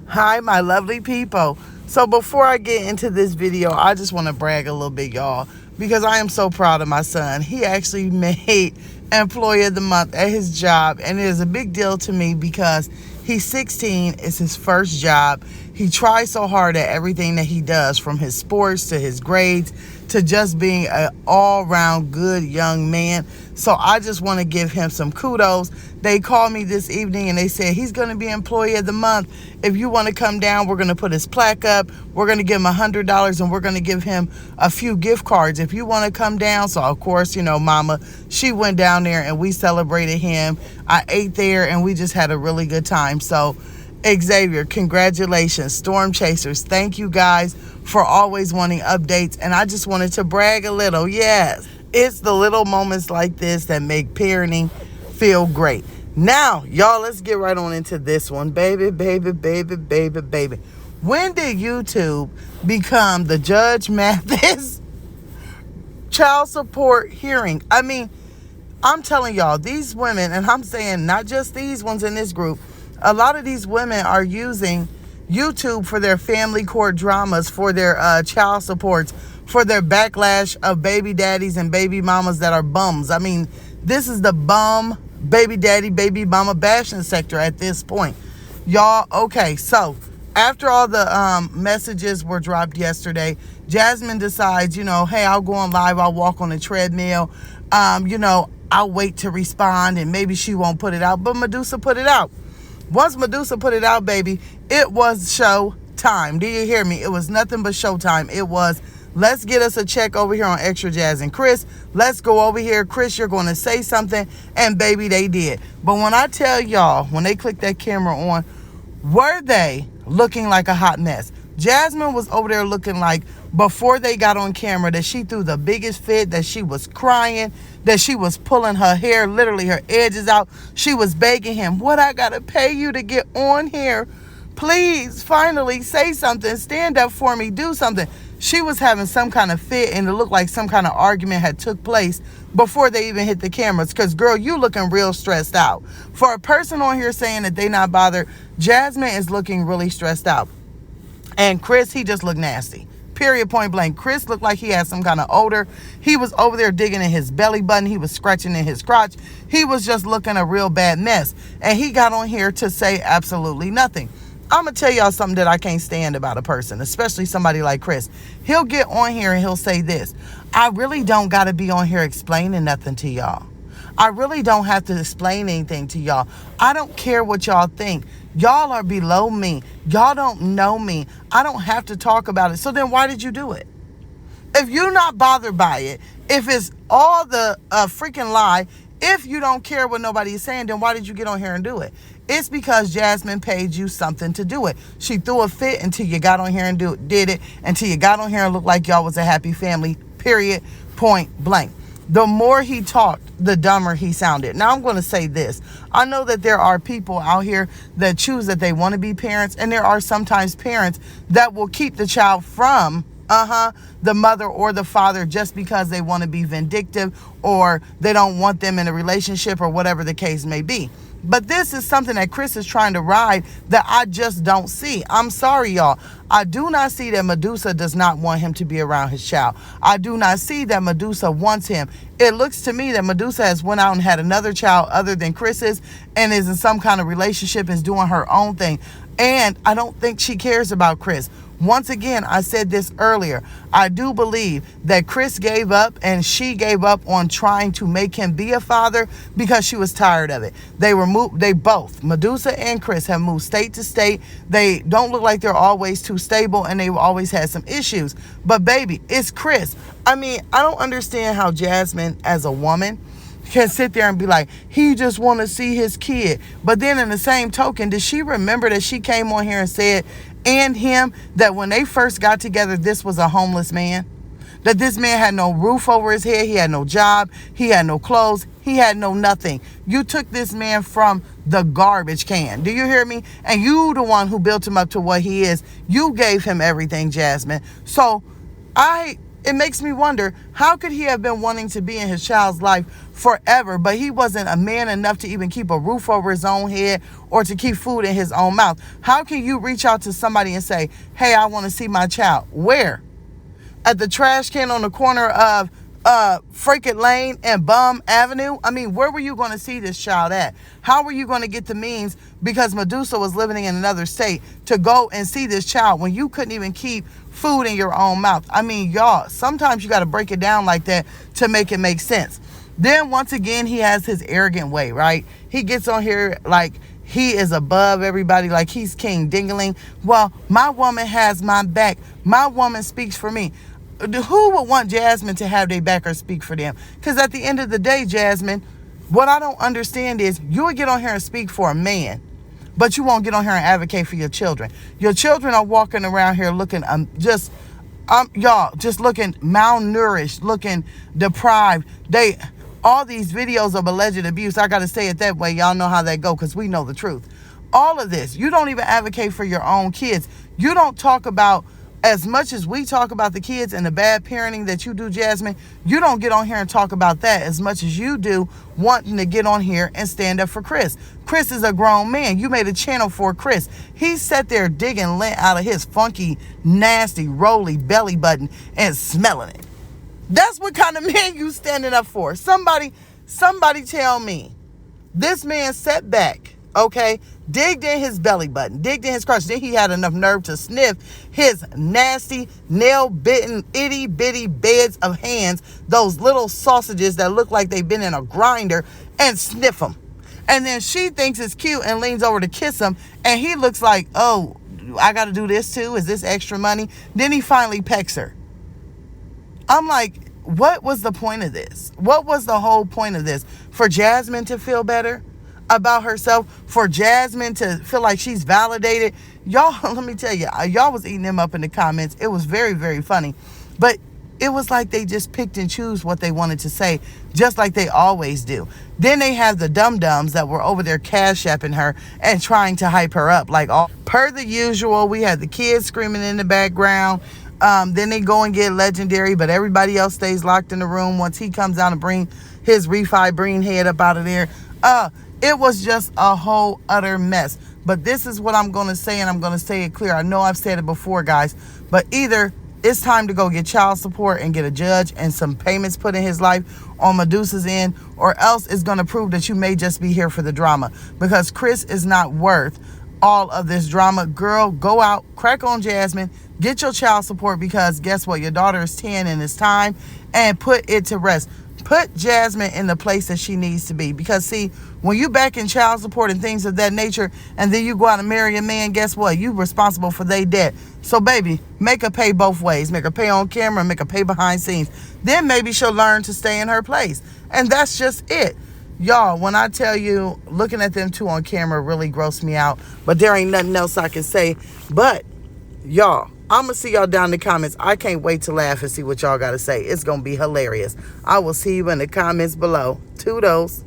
Hi, my lovely people. So before I get into this video, I just want to brag a little bit, y'all, because I am so proud of my son. He actually made Employee of the Month at his job, and it is a big deal to me because he's 16. It's his first job. He tries so hard at everything that he does, from his sports to his grades to just being an all-round good young man. So I just want to give him some kudos. They called me this evening and they said he's going to be Employee of the Month. If you want to come down, we're going to put his plaque up. We're going to give him $100 and we're going to give him a few gift cards if you want to come down. So of course, Mama, she went down there and we celebrated him. I ate there and we just had a really good time. So Xavier, congratulations. Storm Chasers, thank you guys for always wanting updates. And I just wanted to brag a little. Yes, it's the little moments like this that make parenting feel great. Now, y'all, let's get right on into this one. Baby. When did YouTube become the Judge Mathis child support hearing? I mean, I'm telling y'all, these women, and I'm saying not just these ones in this group, a lot of these women are using YouTube for their family court dramas, for their child supports, for their backlash of baby daddies and baby mamas that are bums. I mean, this is the bum, baby daddy, baby mama bashing sector at this point. Y'all, okay, so after all the messages were dropped yesterday, Jasmine decides, hey, I'll go on live, I'll walk on the treadmill, I'll wait to respond, and maybe she won't put it out, but Medusa put it out. Once Medusa put it out, baby, it was show time. Do you hear me? It was nothing but show time. It was, let's get us a check over here on Extra Jazz and Chris. Let's go over here. Chris, you're going to say something. And baby, they did. But when I tell y'all, when they clicked that camera on, were they looking like a hot mess? Jasmine was over there looking like, before they got on camera, that she threw the biggest fit, that she was crying, that she was pulling her hair, literally her edges out. She was begging him, what, I gotta pay you to get on here? Please, finally, say something, stand up for me, do something. She was having some kind of fit, and it looked like some kind of argument had took place before they even hit the cameras. Because, girl, you looking real stressed out. For a person on here saying that they not bothered, Jasmine is looking really stressed out. And Chris, he just looked nasty. Period, point blank. Chris looked like he had some kind of odor. He was over there digging in his belly button. He was scratching in his crotch. He was just looking a real bad mess. And he got on here to say absolutely nothing. I'm going to tell y'all something that I can't stand about a person, especially somebody like Chris. He'll get on here and he'll say this: I really don't got to be on here explaining nothing to y'all. I really don't have to explain anything to y'all. I don't care what y'all think. Y'all are below me. Y'all don't know me. I don't have to talk about it. So then why did you do it? If you're not bothered by it, if it's all the freaking lie, if you don't care what nobody is saying, then why did you get on here and do it? It's because Jasmine paid you something to do it. She threw a fit until you got on here and did it, until you got on here and looked like y'all was a happy family, period, point blank. The more he talked, the dumber he sounded. Now, I'm going to say this. I know that there are people out here that choose that they want to be parents, and there are sometimes parents that will keep the child from the mother or the father just because they want to be vindictive, or they don't want them in a relationship, or whatever the case may be. But this is something that Chris is trying to ride that I just don't see. I'm sorry, y'all. I do not see that Medusa does not want him to be around his child. I do not see that Medusa wants him. It looks to me that Medusa has went out and had another child other than Chris's, and is in some kind of relationship, is doing her own thing. And I don't think she cares about Chris. Once again, I said this earlier. I do believe that Chris gave up, and she gave up on trying to make him be a father because she was tired of it. They both, Medusa and Chris, have moved state to state. They don't look like they're always too stable, and they've always had some issues. But baby, it's Chris. I mean, I don't understand how Jasmine, as a woman, can sit there and be like, he just want to see his kid. But then in the same token, does she remember that she came on here and said, and him, that when they first got together, this was a homeless man? That this man had no roof over his head, he had no job, he had no clothes, he had no nothing. You took this man from the garbage can. Do you hear me? And you the one who built him up to what he is. You gave him everything, Jasmine. So it makes me wonder, how could he have been wanting to be in his child's life forever, but he wasn't a man enough to even keep a roof over his own head or to keep food in his own mouth? How can you reach out to somebody and say, hey, I want to see my child? Where? At the trash can on the corner of Frankett Lane and Bum Avenue? I mean, where were you going to see this child at? How were you going to get the means, because Medusa was living in another state, to go and see this child when you couldn't even keep food in your own mouth? I mean, y'all, sometimes you got to break it down like that to make it make sense. Then once again, he has his arrogant way, right? He gets on here like he is above everybody, like he's King Dingaling. Well, my woman has my back. My woman speaks for me. Who would want Jasmine to have their back or speak for them? Because at the end of the day, Jasmine, what I don't understand is you would get on here and speak for a man, but you won't get on here and advocate for your children. Your children are walking around here looking y'all, just looking malnourished, looking deprived. All these videos of alleged abuse, I got to say it that way. Y'all know how that go, because we know the truth. All of this, you don't even advocate for your own kids. You don't talk about, as much as we talk about the kids and the bad parenting that you do, Jasmine, you don't get on here and talk about that as much as you do wanting to get on here and stand up for Chris. Chris is a grown man. You made a channel for Chris. He sat there digging lint out of his funky, nasty, roly belly button and smelling it. That's what kind of man you standing up for. Somebody tell me. This man sat back, okay, digged in his belly button, digged in his crotch. Then he had enough nerve to sniff his nasty, nail-bitten, itty-bitty beds of hands, those little sausages that look like they've been in a grinder, and sniff them. And then she thinks it's cute and leans over to kiss him, and he looks like, oh, I got to do this too? Is this extra money? Then he finally pecks her. I'm like, what was the point of this? What was the whole point of this? For Jasmine to feel better about herself? For Jasmine to feel like she's validated? Y'all, let me tell you, y'all was eating them up in the comments. It was very, very funny. But it was like they just picked and choose what they wanted to say, just like they always do. Then they have the dum-dums that were over there cash-apping her and trying to hype her up. Like, all per the usual, we had the kids screaming in the background. Then they go and get Legendary, but everybody else stays locked in the room once he comes out and bring his refi brain head up out of there. It was just a whole utter mess. But this is what I'm going to say, and I'm going to say it clear. I know I've said it before, guys, but either it's time to go get child support and get a judge and some payments put in his life on Medusa's end, or else it's going to prove that you may just be here for the drama, because Chris is not worth all of this drama. Girl, go out, crack on Jasmine, get your child support, because guess what? Your daughter is 10 and it's time, and put it to rest. Put Jasmine in the place that she needs to be. Because see, when you back in child support and things of that nature, and then you go out and marry a man, guess what? You responsible for their debt. So baby, make her pay both ways. Make her pay on camera, make her pay behind scenes. Then maybe she'll learn to stay in her place. And that's just it. Y'all, when I tell you, looking at them two on camera really grossed me out. But there ain't nothing else I can say. But y'all, I'm going to see y'all down in the comments. I can't wait to laugh and see what y'all got to say. It's going to be hilarious. I will see you in the comments below. Toodles.